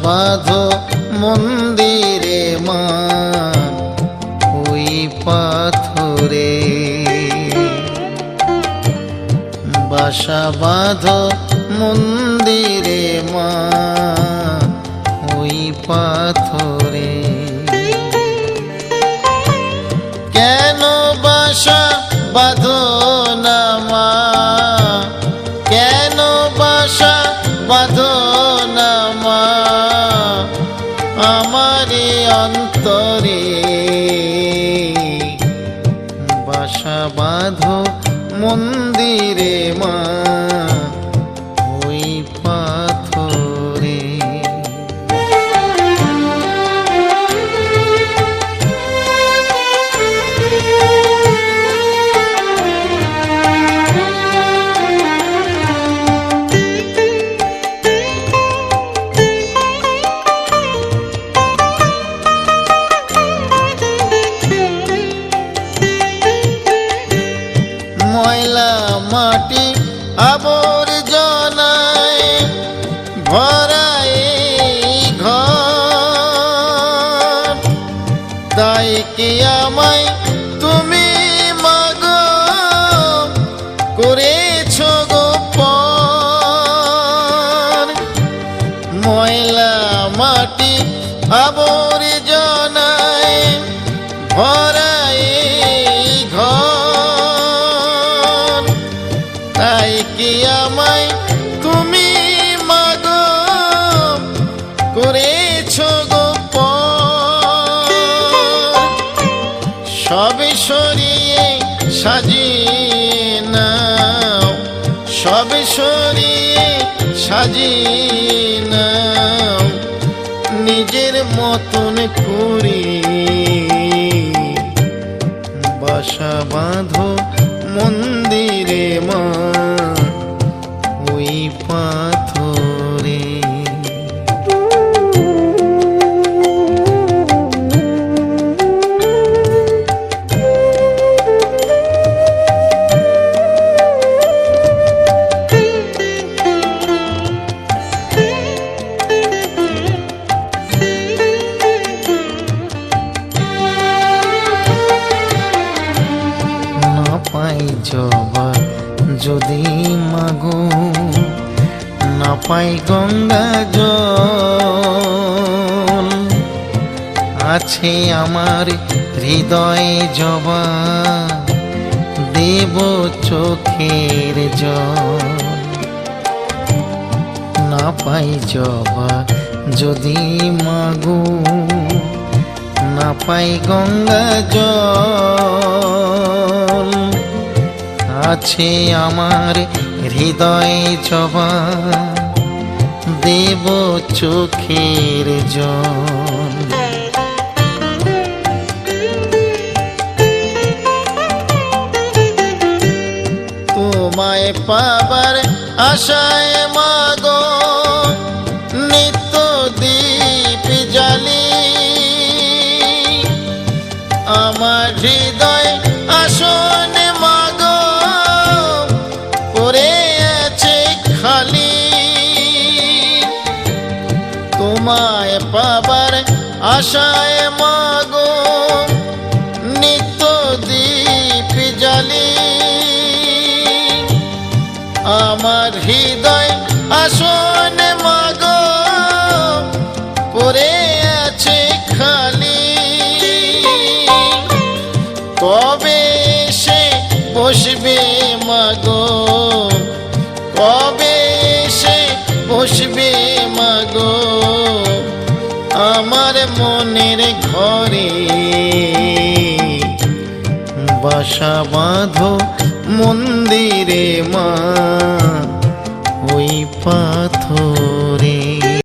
বাঁধো মন্দিরে মা ওই পাথরে, বাসা বাঁধো মন্দিরে মা ওই পাথরে। কেন বাসা বাঁধো না মা, কেন বাসা বাঁধো না মা আমারে অন্তরে, বাসা বাঁধো মন্দিরে মা ওই পাথরে। ময়লা মাটি আবর্জনায় ভরা এই ঘর, তাই কি আমায় তুমি মাগো করেছো গোপন। ময়লা মাটি আবর্জনায় ভরা এই ঘর, তাই কি আমায় তুমি মাগো করেছো গোপন। সবে সরিয়ে সাজিয়ে নাও, সবে সরিয়ে সাজিয়ে নাও নিজের মতন করে, বাসা বাঁধো মন্দিরে মা ওই পাথরে। পাই জবা যদি মাগো না পাই গঙ্গা জল, আছে আমার হৃদয়ে জবা দেব চোখের জল। না পাই জবা যদি মাগো না পাই গঙ্গা জল, আছে আমার হৃদয়ে জবা দেব চোখের জল। তোমায় পাবার আশায় মাগো নিত্য দীপ জ্বালি, আমার হৃদয় আসনে মাগো পড়ে আছে খালি। তোমায় পাবার আশায় মাগো নিত্য দীপ জ্বালি, আমার হৃদয় আসনে মাগো পড়ে আছে খালি। কবে সে বসবে মাগো, কবে সে বসবে মাগো আমার মনের ঘরে, বাসা বাঁধো মন্দিরে মা ওই পাথরে।